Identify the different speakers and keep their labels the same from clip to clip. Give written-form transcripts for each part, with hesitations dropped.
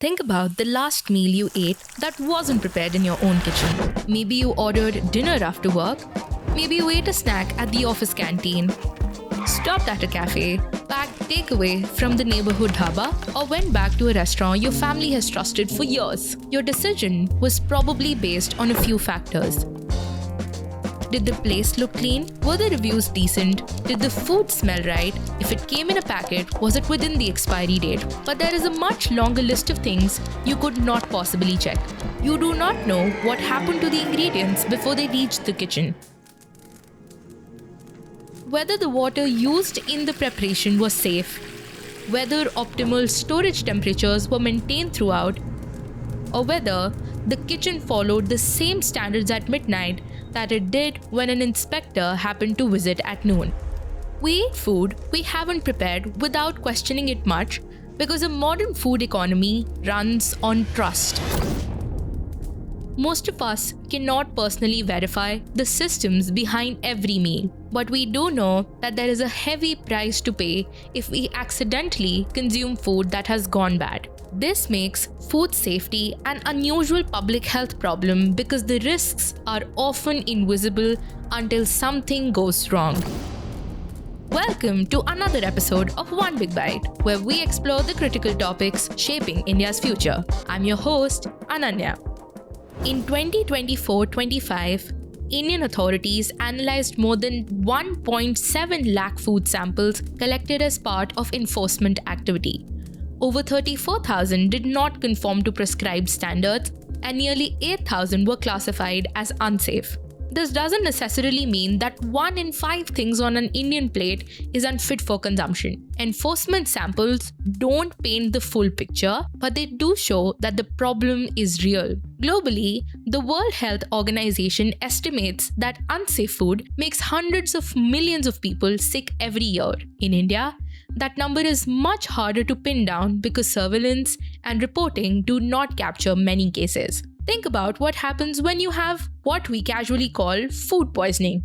Speaker 1: Think about the last meal you ate that wasn't prepared in your own kitchen. Maybe you ordered dinner after work. Maybe you ate a snack at the office canteen. Stopped at a cafe, packed takeaway from the neighborhood dhaba, or went back to a restaurant your family has trusted for years. Your decision was probably based on a few factors. Did the place look clean? Were the reviews decent? Did the food smell right? If it came in a packet, was it within the expiry date? But there is a much longer list of things you could not possibly check. You do not know what happened to the ingredients before they reached the kitchen. Whether the water used in the preparation was safe, whether optimal storage temperatures were maintained throughout, or whether the kitchen followed the same standards at midnight that it did when an inspector happened to visit at noon. We eat food we haven't prepared without questioning it much because a modern food economy runs on trust. Most of us cannot personally verify the systems behind every meal, but we do know that there is a heavy price to pay if we accidentally consume food that has gone bad. This makes food safety an unusual public health problem because the risks are often invisible until something goes wrong. Welcome to another episode of One Big Bite, where we explore the critical topics shaping India's future. I'm your host, Ananya. In 2024-25, Indian authorities analyzed more than 1.7 lakh food samples collected as part of enforcement activity. Over 34,000 did not conform to prescribed standards, and nearly 8,000 were classified as unsafe. This doesn't necessarily mean that 1 in 5 things on an Indian plate is unfit for consumption. Enforcement samples don't paint the full picture, but they do show that the problem is real. Globally, the World Health Organization estimates that unsafe food makes hundreds of millions of people sick every year. In India, that number is much harder to pin down because surveillance and reporting do not capture many cases. Think about what happens when you have what we casually call food poisoning.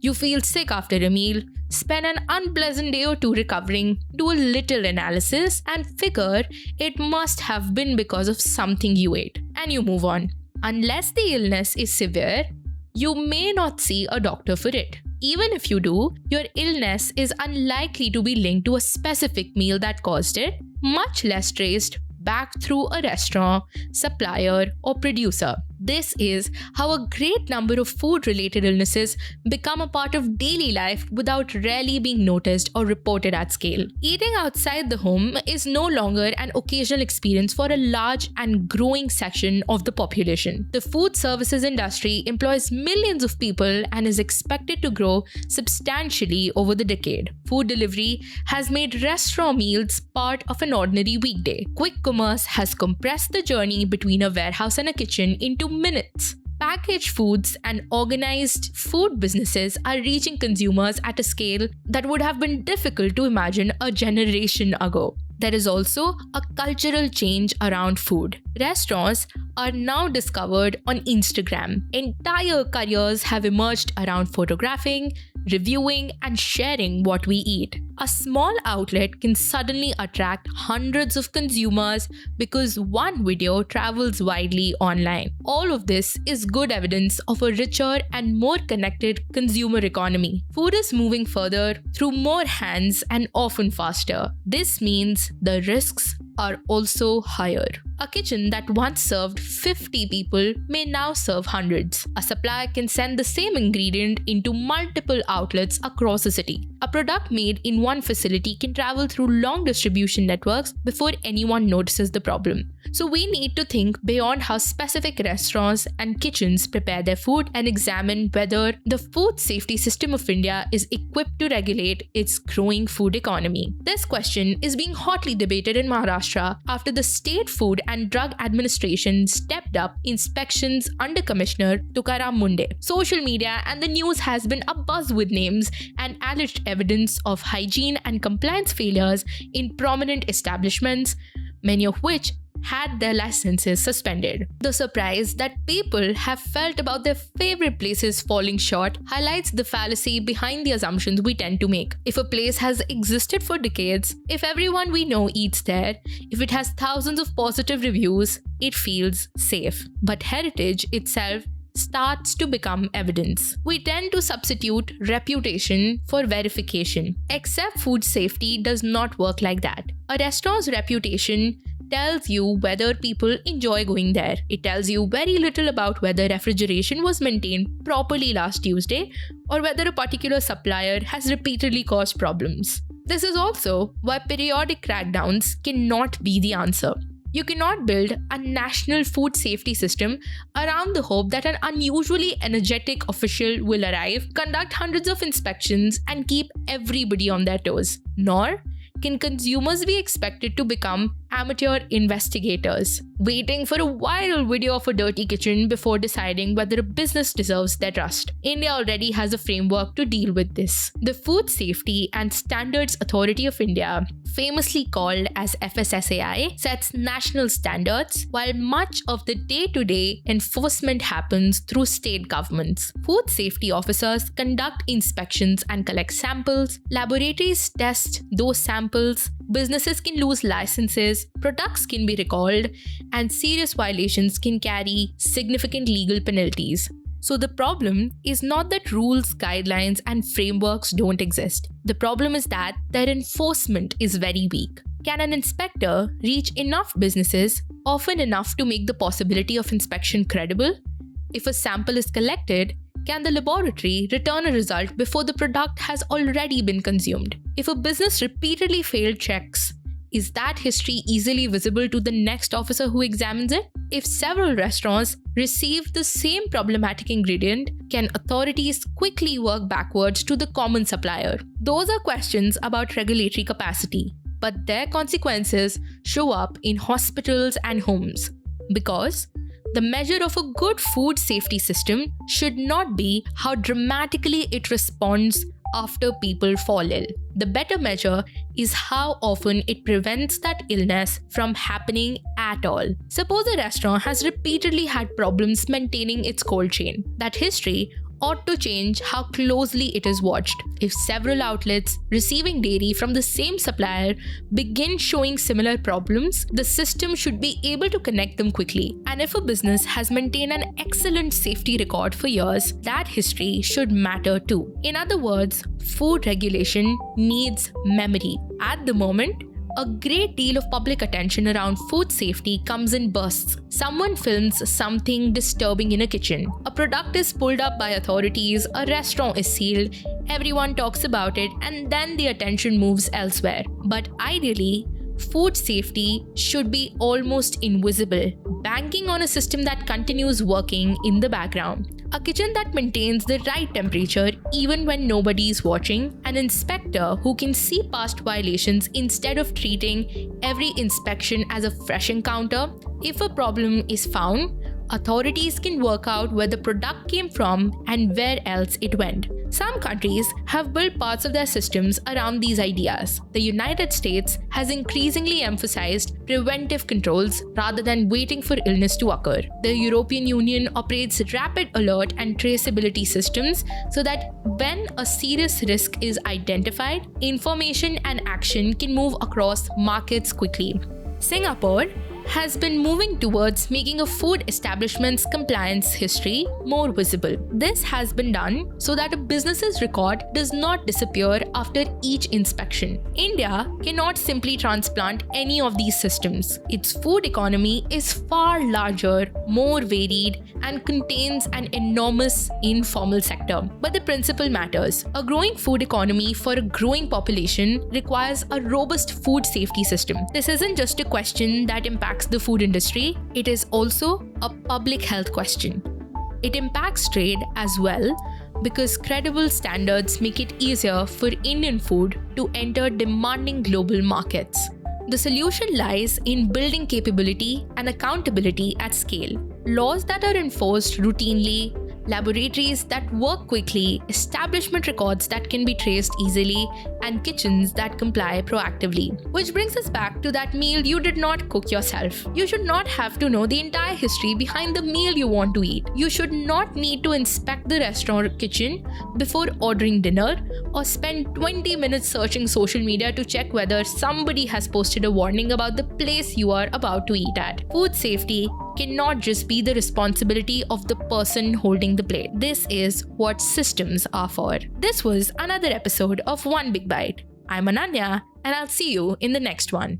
Speaker 1: You feel sick after a meal, spend an unpleasant day or two recovering, do a little analysis, and figure it must have been because of something you ate, and you move on. Unless the illness is severe, you may not see a doctor for it. Even if you do, your illness is unlikely to be linked to a specific meal that caused it, much less traced back through a restaurant, supplier, or producer. This is how a great number of food-related illnesses become a part of daily life without rarely being noticed or reported at scale. Eating outside the home is no longer an occasional experience for a large and growing section of the population. The food services industry employs millions of people and is expected to grow substantially over the decade. Food delivery has made restaurant meals part of an ordinary weekday. Quick commerce has compressed the journey between a warehouse and a kitchen into minutes. Packaged foods and organized food businesses are reaching consumers at a scale that would have been difficult to imagine a generation ago. There is also a cultural change around food. Restaurants are now discovered on Instagram. Entire careers have emerged around photographing, reviewing, and sharing what we eat. A small outlet can suddenly attract hundreds of consumers because one video travels widely online. All of this is good evidence of a richer and more connected consumer economy. Food is moving further through more hands and often faster. This means the risks are also higher. A kitchen that once served 50 people may now serve hundreds. A supplier can send the same ingredient into multiple outlets across a city. A product made in one facility can travel through long distribution networks before anyone notices the problem. So we need to think beyond how specific restaurants and kitchens prepare their food and examine whether the food safety system of India is equipped to regulate its growing food economy. This question is being hotly debated in Maharashtra after the State Food and Drug Administration stepped up inspections under Commissioner Tukaram Munde. Social media and the news has been abuzz with names and alleged evidence of hygiene and compliance failures in prominent establishments, many of which had their licenses suspended. The surprise that people have felt about their favorite places falling short highlights the fallacy behind the assumptions we tend to make. If a place has existed for decades, if everyone we know eats there, if it has thousands of positive reviews, it feels safe. But heritage itself starts to become evidence. We tend to substitute reputation for verification. Except food safety does not work like that. A restaurant's reputation tells you whether people enjoy going there. It tells you very little about whether refrigeration was maintained properly last Tuesday or whether a particular supplier has repeatedly caused problems. This is also why periodic crackdowns cannot be the answer. You cannot build a national food safety system around the hope that an unusually energetic official will arrive, conduct hundreds of inspections, and keep everybody on their toes. Nor can consumers be expected to become amateur investigators, waiting for a viral video of a dirty kitchen before deciding whether a business deserves their trust. India already has a framework to deal with this. The Food Safety and Standards Authority of India, famously called as FSSAI, sets national standards, while much of the day-to-day enforcement happens through state governments. Food safety officers conduct inspections and collect samples, laboratories test those samples, businesses can lose licenses, products can be recalled, and serious violations can carry significant legal penalties. So the problem is not that rules, guidelines, and frameworks don't exist. The problem is that their enforcement is very weak. Can an inspector reach enough businesses, often enough to make the possibility of inspection credible? If a sample is collected, can the laboratory return a result before the product has already been consumed? If a business repeatedly failed checks, is that history easily visible to the next officer who examines it? If several restaurants receive the same problematic ingredient, can authorities quickly work backwards to the common supplier? Those are questions about regulatory capacity, but their consequences show up in hospitals and homes. Because the measure of a good food safety system should not be how dramatically it responds after people fall ill. The better measure is how often it prevents that illness from happening at all. Suppose a restaurant has repeatedly had problems maintaining its cold chain. That history ought to change how closely it is watched. If several outlets receiving dairy from the same supplier begin showing similar problems, the system should be able to connect them quickly. And if a business has maintained an excellent safety record for years, that history should matter too. In other words, food regulation needs memory. At the moment, a great deal of public attention around food safety comes in bursts. Someone films something disturbing in a kitchen. A product is pulled up by authorities, a restaurant is sealed, everyone talks about it, and then the attention moves elsewhere. But ideally, food safety should be almost invisible, banking on a system that continues working in the background. A kitchen that maintains the right temperature even when nobody is watching, an inspector who can see past violations instead of treating every inspection as a fresh encounter. If a problem is found, authorities can work out where the product came from and where else it went. Some countries have built parts of their systems around these ideas. The United States has increasingly emphasized preventive controls rather than waiting for illness to occur. The European Union operates rapid alert and traceability systems so that when a serious risk is identified, information and action can move across markets quickly. Singapore has been moving towards making a food establishment's compliance history more visible. This has been done so that a business's record does not disappear after each inspection. India cannot simply transplant any of these systems. Its food economy is far larger, more varied, and contains an enormous informal sector. But the principle matters. A growing food economy for a growing population requires a robust food safety system. This isn't just a question that impacts the food industry, it is also a public health question. It impacts trade as well because credible standards make it easier for Indian food to enter demanding global markets. The solution lies in building capability and accountability at scale. Laws that are enforced routinely, laboratories that work quickly, establishment records that can be traced easily, and kitchens that comply proactively. Which brings us back to that meal you did not cook yourself. You should not have to know the entire history behind the meal you want to eat. You should not need to inspect the restaurant kitchen before ordering dinner or spend 20 minutes searching social media to check whether somebody has posted a warning about the place you are about to eat at. Food safety cannot just be the responsibility of the person holding the plate. This is what systems are for. This was another episode of One Big Bite. I'm Ananya, and I'll see you in the next one.